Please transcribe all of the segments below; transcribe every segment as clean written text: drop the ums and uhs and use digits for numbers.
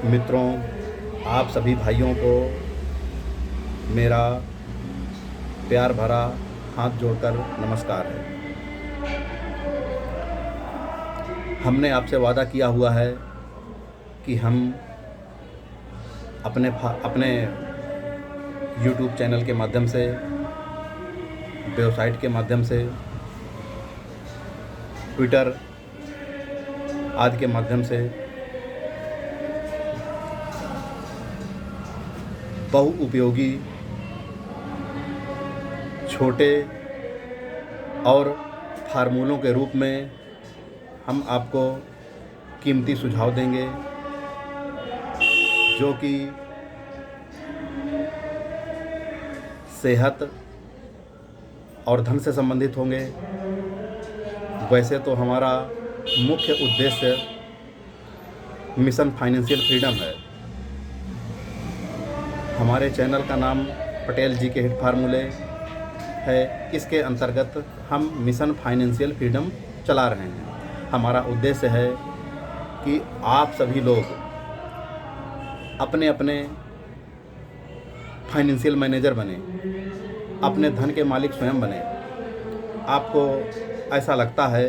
मित्रों, आप सभी भाइयों को मेरा प्यार भरा हाथ जोड़कर नमस्कार है। हमने आपसे वादा किया हुआ है कि हम अपने YouTube चैनल के माध्यम से, वेबसाइट के माध्यम से, ट्विटर आदि के माध्यम से बहुउपयोगी, छोटे और फार्मूलों के रूप में हम आपको कीमती सुझाव देंगे जो कि सेहत और धन से संबंधित होंगे। वैसे तो हमारा मुख्य उद्देश्य मिशन फाइनेंशियल फ्रीडम है। हमारे चैनल का नाम पटेल जी के हिट फार्मूले है। इसके अंतर्गत हम मिशन फाइनेंशियल फ्रीडम चला रहे हैं। हमारा उद्देश्य है कि आप सभी लोग अपने अपने फाइनेंशियल मैनेजर बने, अपने धन के मालिक स्वयं बने। आपको ऐसा लगता है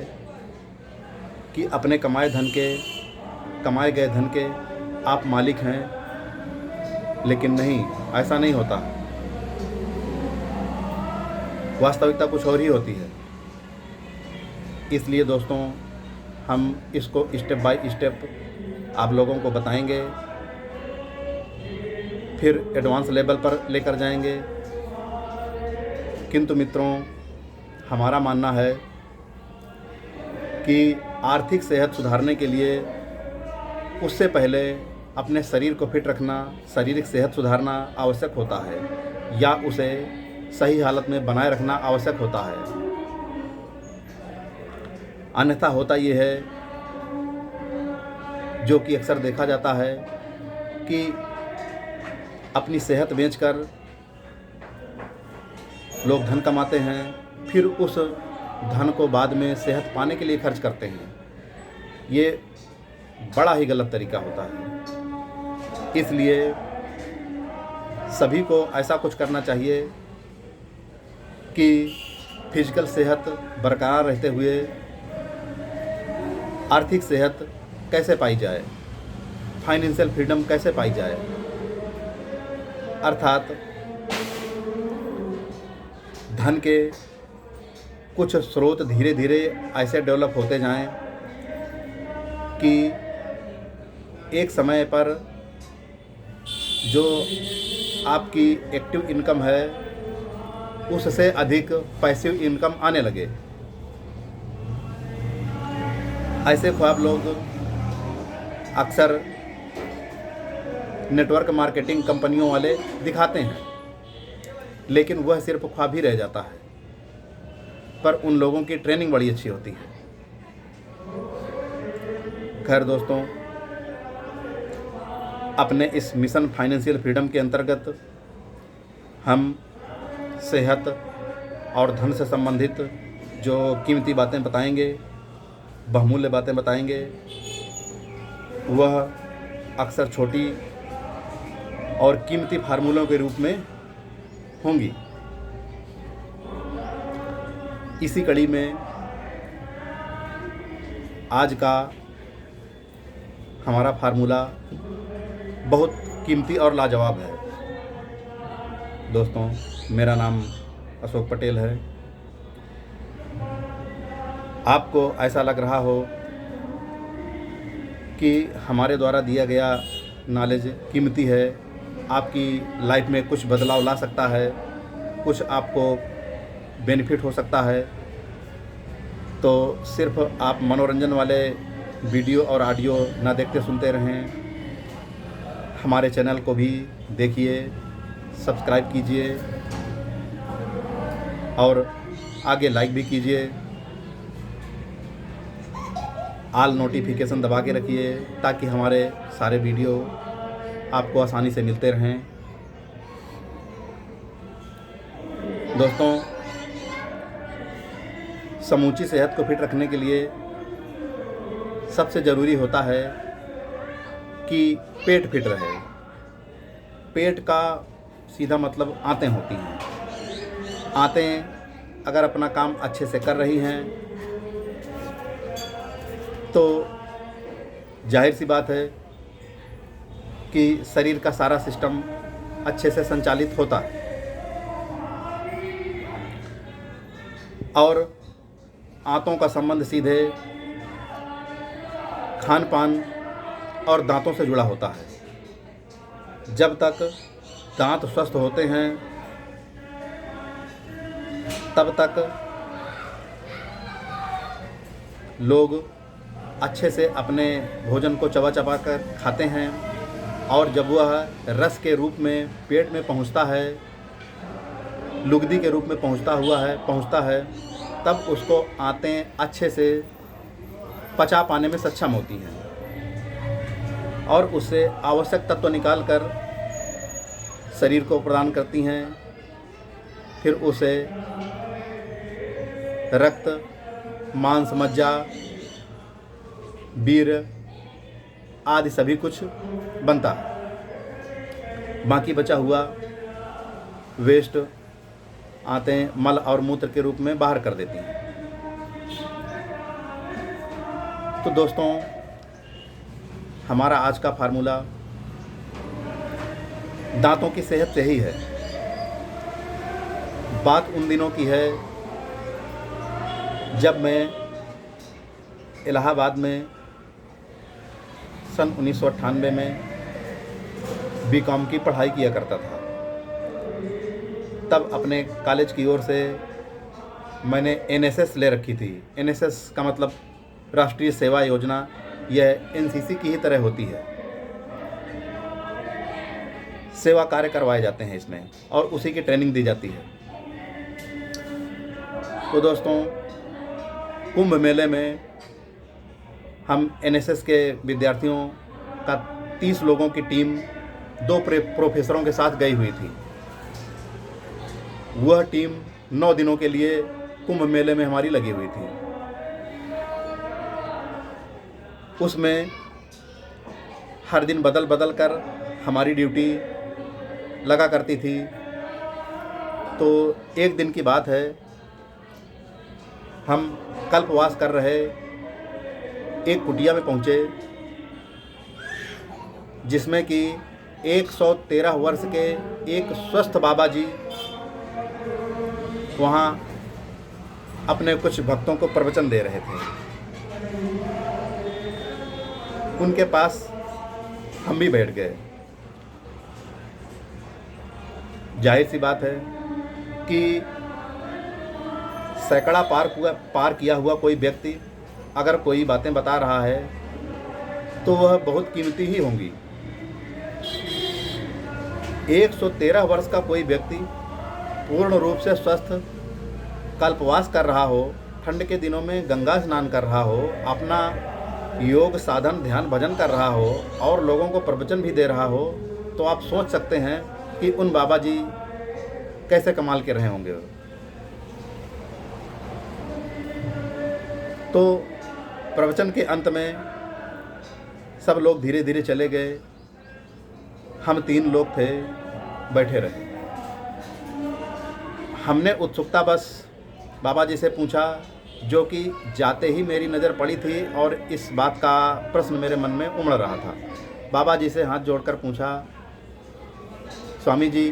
कि अपने कमाए गए धन के आप मालिक हैं, लेकिन नहीं, ऐसा नहीं होता। वास्तविकता कुछ और ही होती है। इसलिए दोस्तों, हम इसको स्टेप बाय स्टेप आप लोगों को बताएंगे, फिर एडवांस लेवल पर लेकर जाएंगे। किंतु मित्रों, हमारा मानना है कि आर्थिक सेहत सुधारने के लिए उससे पहले अपने शरीर को फिट रखना, शारीरिक सेहत सुधारना आवश्यक होता है, या उसे सही हालत में बनाए रखना आवश्यक होता है। अन्यथा होता ये है, जो कि अक्सर देखा जाता है, कि अपनी सेहत बेचकर लोग धन कमाते हैं, फिर उस धन को बाद में सेहत पाने के लिए खर्च करते हैं। ये बड़ा ही गलत तरीका होता है। इसलिए सभी को ऐसा कुछ करना चाहिए कि फिजिकल सेहत बरकरार रहते हुए आर्थिक सेहत कैसे पाई जाए, फाइनेंशियल फ्रीडम कैसे पाई जाए। अर्थात धन के कुछ स्रोत धीरे धीरे ऐसे डेवलप होते जाएं कि एक समय पर जो आपकी एक्टिव इनकम है उससे अधिक पैसिव इनकम आने लगे। ऐसे ख्वाब लोग अक्सर नेटवर्क मार्केटिंग कंपनियों वाले दिखाते हैं, लेकिन वह सिर्फ ख्वाब ही रह जाता है। पर उन लोगों की ट्रेनिंग बड़ी अच्छी होती है। खैर दोस्तों, अपने इस मिशन फाइनेंशियल फ्रीडम के अंतर्गत हम सेहत और धन से संबंधित जो कीमती बातें बताएंगे, बहुमूल्य बातें बताएंगे, वह अक्सर छोटी और कीमती फार्मूलों के रूप में होंगी। इसी कड़ी में आज का हमारा फार्मूला बहुत कीमती और लाजवाब है। दोस्तों, मेरा नाम अशोक पटेल है। आपको ऐसा लग रहा हो कि हमारे द्वारा दिया गया नॉलेज कीमती है, आपकी लाइफ में कुछ बदलाव ला सकता है, कुछ आपको बेनिफिट हो सकता है, तो सिर्फ आप मनोरंजन वाले वीडियो और ऑडियो ना देखते सुनते रहें। हमारे चैनल को भी देखिए, सब्सक्राइब कीजिए और आगे लाइक भी कीजिए। ऑल नोटिफिकेशन दबा के रखिए ताकि हमारे सारे वीडियो आपको आसानी से मिलते रहें। दोस्तों, समूची सेहत को फिट रखने के लिए सबसे ज़रूरी होता है कि पेट फिट रहे। पेट का सीधा मतलब आंतें होती हैं। आंतें अगर अपना काम अच्छे से कर रही हैं तो जाहिर सी बात है कि शरीर का सारा सिस्टम अच्छे से संचालित होता है। और आंतों का संबंध सीधे खान पान और दांतों से जुड़ा होता है। जब तक दांत स्वस्थ होते हैं तब तक लोग अच्छे से अपने भोजन को चबा चबा कर खाते हैं, और जब वह रस के रूप में पेट में पहुंचता है, लुगदी के रूप में पहुंचता है, तब उसको आंतें अच्छे से पचा पाने में सक्षम होती हैं और उससे आवश्यक तत्व निकाल कर शरीर को प्रदान करती हैं। फिर उसे रक्त, मांस, मज्जा, वीर आदि सभी कुछ बनता है। बाकी बचा हुआ वेस्ट आंतें मल और मूत्र के रूप में बाहर कर देती हैं। तो दोस्तों, हमारा आज का फार्मूला दांतों की सेहत से ही है। बात उन दिनों की है जब मैं इलाहाबाद में सन 1998 में बीकॉम की पढ़ाई किया करता था। तब अपने कॉलेज की ओर से मैंने एनएसएस ले रखी थी। एनएसएस का मतलब राष्ट्रीय सेवा योजना, यह एनसीसी की ही तरह होती है। सेवा कार्य करवाए जाते हैं इसमें और उसी की ट्रेनिंग दी जाती है। तो दोस्तों, कुंभ मेले में हम एनएसएस के विद्यार्थियों का 30 लोगों की टीम 2 प्रोफेसरों के साथ गई हुई थी। वह टीम 9 दिनों के लिए कुंभ मेले में हमारी लगी हुई थी। उसमें हर दिन बदल बदल कर हमारी ड्यूटी लगा करती थी। तो एक दिन की बात है, हम कल्पवास कर रहे एक कुटिया में पहुँचे जिसमें कि 113 वर्ष के एक स्वस्थ बाबा जी वहाँ अपने कुछ भक्तों को प्रवचन दे रहे थे। उनके पास हम भी बैठ गए। जाहिर सी बात है कि सैकड़ा पार किया हुआ कोई व्यक्ति अगर कोई बातें बता रहा है तो वह बहुत कीमती ही होंगी। 113 वर्ष का कोई व्यक्ति पूर्ण रूप से स्वस्थ कल्पवास कर रहा हो, ठंड के दिनों में गंगा स्नान कर रहा हो, अपना योग साधन ध्यान भजन कर रहा हो और लोगों को प्रवचन भी दे रहा हो, तो आप सोच सकते हैं कि उन बाबा जी कैसे कमाल के रहे होंगे। तो प्रवचन के अंत में सब लोग धीरे धीरे चले गए। हम 3 लोग थे, बैठे रहे। हमने उत्सुकतावश बाबा जी से पूछा, जो कि जाते ही मेरी नज़र पड़ी थी और इस बात का प्रश्न मेरे मन में उमड़ रहा था। बाबा जी से हाथ जोड़कर पूछा, स्वामी जी,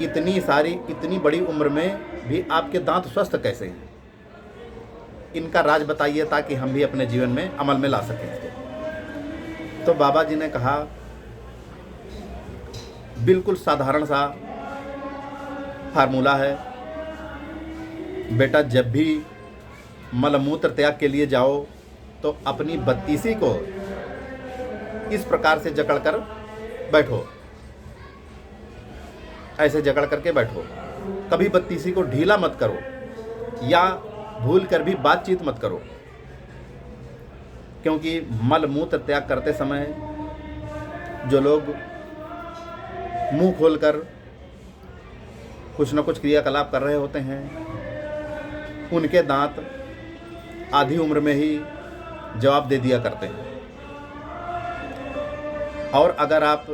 इतनी बड़ी उम्र में भी आपके दांत स्वस्थ कैसे हैं? इनका राज बताइए ताकि हम भी अपने जीवन में अमल में ला सकें। तो बाबा जी ने कहा, बिल्कुल साधारण सा फार्मूला है बेटा, जब भी मलमूत्र त्याग के लिए जाओ तो अपनी बत्तीसी को इस प्रकार से जकड़ कर बैठो, ऐसे जकड़ करके बैठो। कभी बत्तीसी को ढीला मत करो या भूल कर भी बातचीत मत करो, क्योंकि मलमूत्र त्याग करते समय जो लोग मुंह खोलकर कुछ न कुछ क्रियाकलाप कर रहे होते हैं, उनके दांत आधी उम्र में ही जवाब दे दिया करते हैं। और अगर आप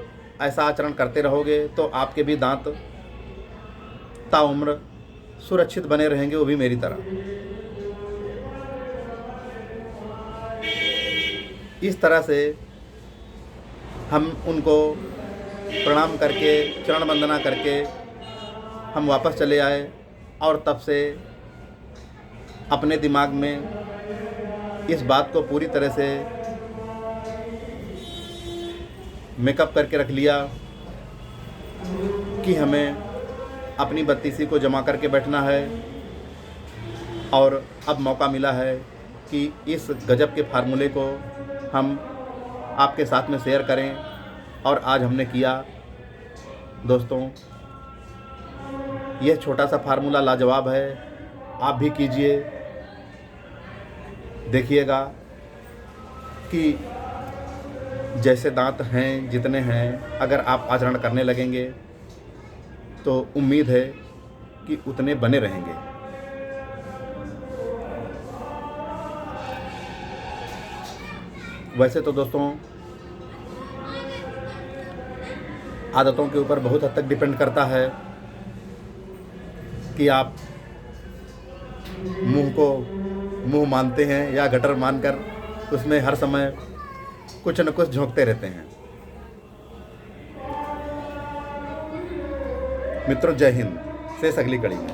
ऐसा आचरण करते रहोगे तो आपके भी दांत ताउम्र सुरक्षित बने रहेंगे, वो भी मेरी तरह। इस तरह से हम उनको प्रणाम करके, चरण वंदना करके हम वापस चले आए और तब से अपने दिमाग में इस बात को पूरी तरह से मेकअप करके रख लिया कि हमें अपनी बत्तीसी को जमा करके बैठना है। और अब मौका मिला है कि इस गजब के फार्मूले को हम आपके साथ में शेयर करें, और आज हमने किया। दोस्तों, यह छोटा सा फार्मूला लाजवाब है, आप भी कीजिए, देखिएगा कि जैसे दांत हैं, जितने हैं, अगर आप आचरण करने लगेंगे तो उम्मीद है कि उतने बने रहेंगे। वैसे तो दोस्तों, आदतों के ऊपर बहुत हद तक डिपेंड करता है कि आप मुंह को मुंह मानते हैं या गटर मानकर उसमें हर समय कुछ न कुछ झोंकते रहते हैं। मित्रों, जय हिंद। शेष अगली कड़ी में।